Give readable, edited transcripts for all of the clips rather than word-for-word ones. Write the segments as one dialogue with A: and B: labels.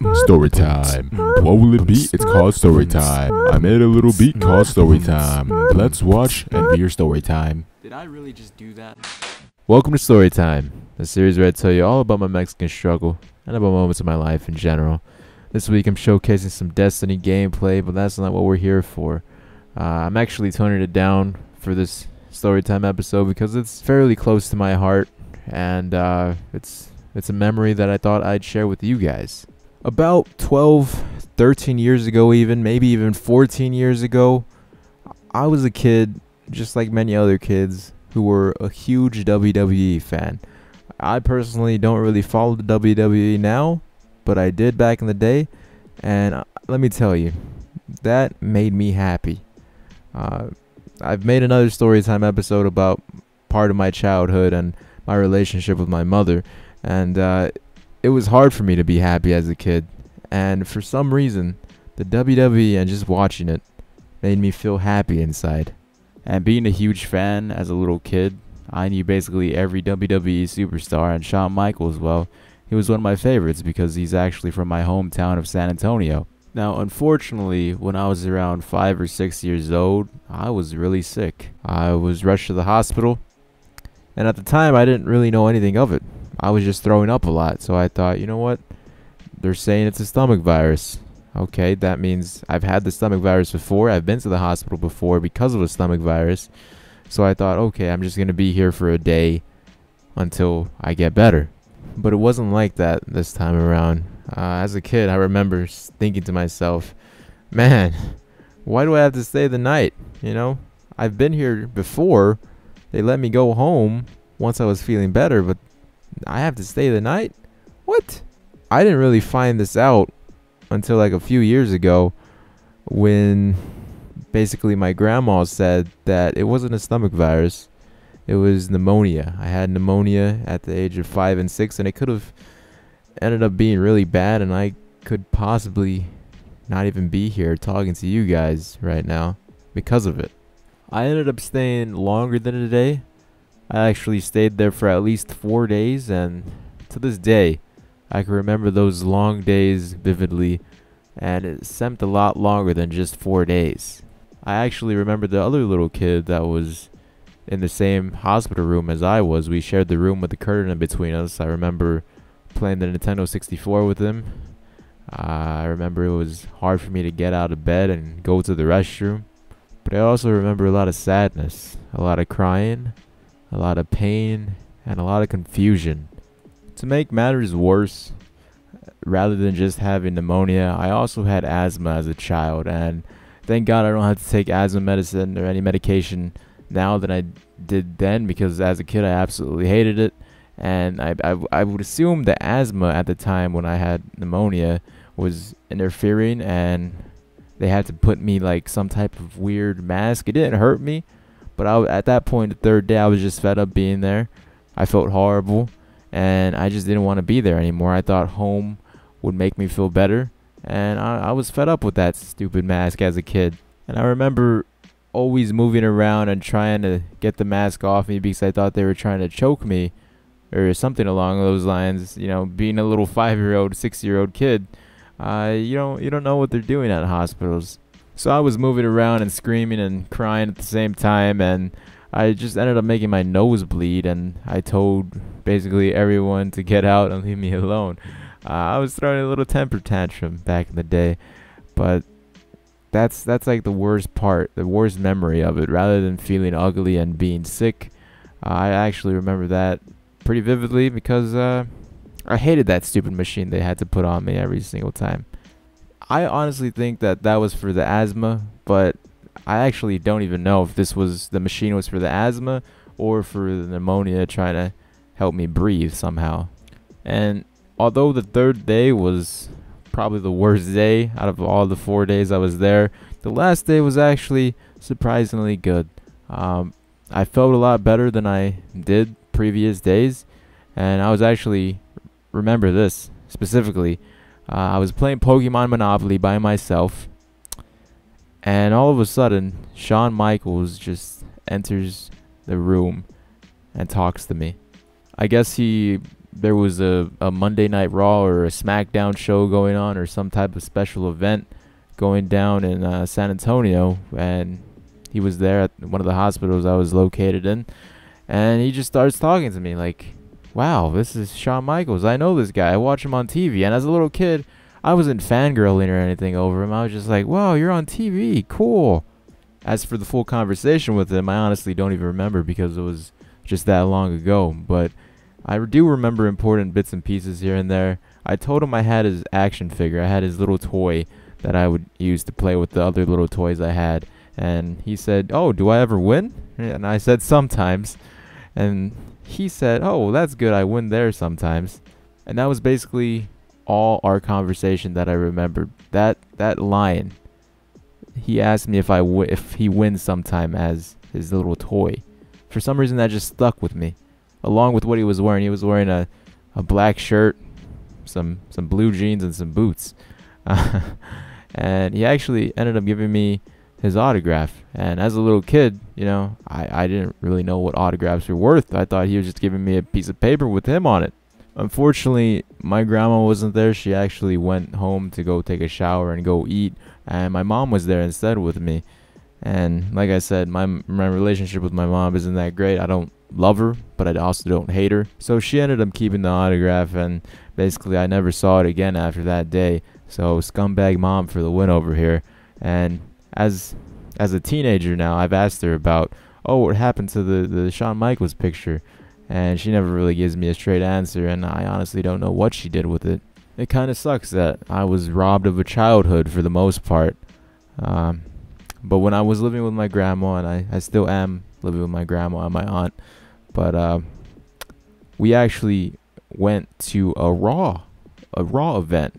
A: Story time. What will it be? It's called story time. I made a little beat called story time. Let's watch Envyerz story time.
B: Did I really just do that?
C: Welcome to Story Time, the series where I tell you all about my Mexican struggle and about moments of my life in general. This week I'm showcasing some Destiny gameplay, but that's not what we're here for. I'm actually toning it down for this Storytime episode because it's fairly close to my heart, and it's a memory that I thought I'd share with you guys. About 12, 13 years ago even, maybe even 14 years ago, I was a kid, just like many other kids, who were a huge WWE fan. I personally don't really follow the WWE now, but I did back in the day, and let me tell you, that made me happy. I've made another Storytime episode about part of my childhood and my relationship with my mother, and it was hard for me to be happy as a kid, and for some reason, the WWE and just watching it made me feel happy inside. And being a huge fan as a little kid, I knew basically every WWE superstar, and Shawn Michaels, well, he was one of my favorites because he's actually from my hometown of San Antonio. Now, unfortunately, when I was around 5 or 6 years old, I was really sick. I was rushed to the hospital, and at the time, I didn't really know anything of it. I was just throwing up a lot, so I thought, you know what? They're saying it's a stomach virus. Okay, that means I've had the stomach virus before. I've been to the hospital before because of a stomach virus. So I thought, okay, I'm just going to be here for a day until I get better. But it wasn't like that this time around. As a kid, I remember thinking to myself, man, why do I have to stay the night? You know, I've been here before. They let me go home once I was feeling better, but I have to stay the night? What? I didn't really find this out until like a few years ago when basically my grandma said that it wasn't a stomach virus. It was pneumonia. I had pneumonia at the age of 5 and 6, and it could have ended up being really bad, and I could possibly not even be here talking to you guys right now because of it. I ended up staying longer than a day. I actually stayed there for at least 4 days, and to this day, I can remember those long days vividly, and it seemed a lot longer than just 4 days. I actually remember the other little kid that was in the same hospital room as I was. We shared the room with the curtain in between us. I remember playing the Nintendo 64 with him. I remember it was hard for me to get out of bed and go to the restroom. But I also remember a lot of sadness, a lot of crying, a lot of pain, and a lot of confusion. To make matters worse, rather than just having pneumonia, I also had asthma as a child, and thank God I don't have to take asthma medicine or any medication now than I did then, because as a kid I absolutely hated it, and I would assume the asthma at the time when I had pneumonia was interfering, and they had to put me like some type of weird mask. It didn't hurt me, but at that point, the third day, I was just fed up being there. I felt horrible, and I just didn't want to be there anymore. I thought home would make me feel better, and I was fed up with that stupid mask as a kid. And I remember always moving around and trying to get the mask off me because I thought they were trying to choke me or something along those lines. You know, being a little 5-year-old, 6-year-old kid, you don't know what they're doing at hospitals. So I was moving around and screaming and crying at the same time, and I just ended up making my nose bleed, and I told basically everyone to get out and leave me alone. I was throwing a little temper tantrum back in the day, but that's like the worst part, the worst memory of it. Rather than feeling ugly and being sick, I actually remember that pretty vividly because I hated that stupid machine they had to put on me every single time. I honestly think that was for the asthma, but I actually don't even know if the machine was for the asthma or for the pneumonia trying to help me breathe somehow. And although the third day was probably the worst day out of all the 4 days I was there, the last day was actually surprisingly good. I felt a lot better than I did previous days, and I was actually, remember this specifically, I was playing Pokemon Monopoly by myself, and all of a sudden, Shawn Michaels just enters the room and talks to me. I guess he there was a Monday Night Raw or a SmackDown show going on, or some type of special event going down in San Antonio, and he was there at one of the hospitals I was located in, and he just starts talking to me like, wow, this is Shawn Michaels. I know this guy. I watch him on TV. And as a little kid, I wasn't fangirling or anything over him. I was just like, wow, you're on TV. Cool. As for the full conversation with him, I honestly don't even remember because it was just that long ago. But I do remember important bits and pieces here and there. I told him I had his action figure. I had his little toy that I would use to play with the other little toys I had. And he said, oh, do I ever win? And I said, sometimes. And he said, oh, well, that's good. I win there sometimes. And that was basically all our conversation that I remembered. That line. He asked me if he wins sometime as his little toy. For some reason, that just stuck with me. Along with what he was wearing. He was wearing a black shirt, some blue jeans, and some boots. And he actually ended up giving me his autograph. And as a little kid, you know, I didn't really know what autographs were worth. I thought he was just giving me a piece of paper with him on it. Unfortunately, my grandma wasn't there. She actually went home to go take a shower and go eat. And my mom was there instead with me. And like I said, my relationship with my mom isn't that great. I don't love her, but I also don't hate her. So she ended up keeping the autograph, and basically I never saw it again after that day. So scumbag mom for the win over here. And as a teenager now, I've asked her about, oh, what happened to the Shawn Michaels picture? And she never really gives me a straight answer, and I honestly don't know what she did with it. It kind of sucks that I was robbed of a childhood for the most part. But when I was living with my grandma, and I still am living with my grandma and my aunt, but we actually went to a Raw event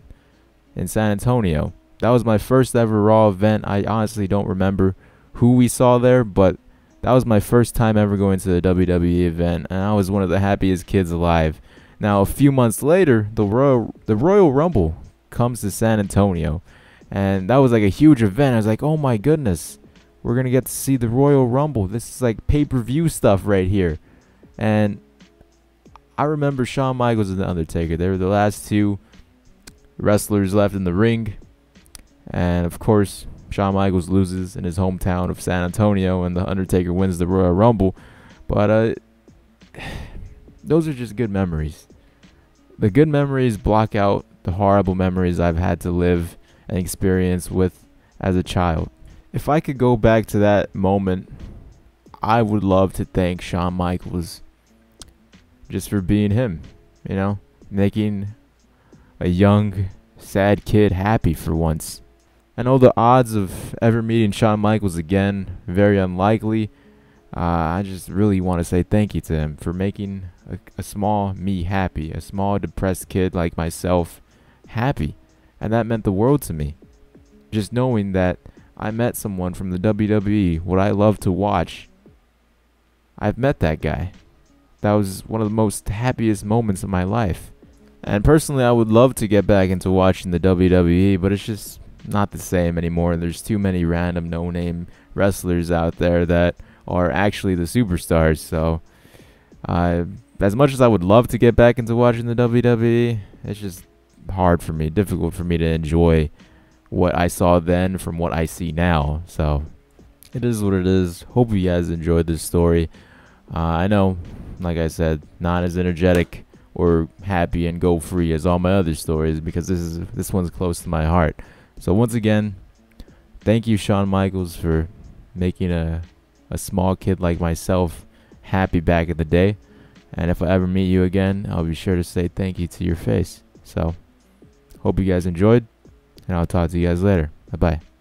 C: in San Antonio. That was my first ever Raw event. I honestly don't remember who we saw there, but that was my first time ever going to a WWE event, and I was one of the happiest kids alive. Now, a few months later, the Royal Rumble comes to San Antonio, and that was like a huge event. I was like, oh my goodness, we're going to get to see the Royal Rumble. This is like pay-per-view stuff right here. And I remember Shawn Michaels and The Undertaker. They were the last two wrestlers left in the ring. And of course, Shawn Michaels loses in his hometown of San Antonio, and The Undertaker wins the Royal Rumble. But those are just good memories. The good memories block out the horrible memories I've had to live and experience with as a child. If I could go back to that moment, I would love to thank Shawn Michaels just for being him, you know, making a young, sad kid happy for once. I know the odds of ever meeting Shawn Michaels again, very unlikely. I just really want to say thank you to him for making a small me happy, a small depressed kid like myself happy. And that meant the world to me. Just knowing that I met someone from the WWE, what I love to watch. I've met that guy. That was one of the most happiest moments of my life. And personally, I would love to get back into watching the WWE, but it's just not the same anymore. There's too many random no-name wrestlers out there that are actually the superstars. So as much as I would love to get back into watching the WWE, it's just hard for me, difficult for me to enjoy what I saw then from what I see now. So it is what it is. Hope you guys enjoyed this story. I know, like I said, not as energetic or happy and go free as all my other stories, because this one's close to my heart. So once again, thank you, Shawn Michaels, for making a small kid like myself happy back in the day. And if I ever meet you again, I'll be sure to say thank you to your face. So hope you guys enjoyed, and I'll talk to you guys later. Bye-bye.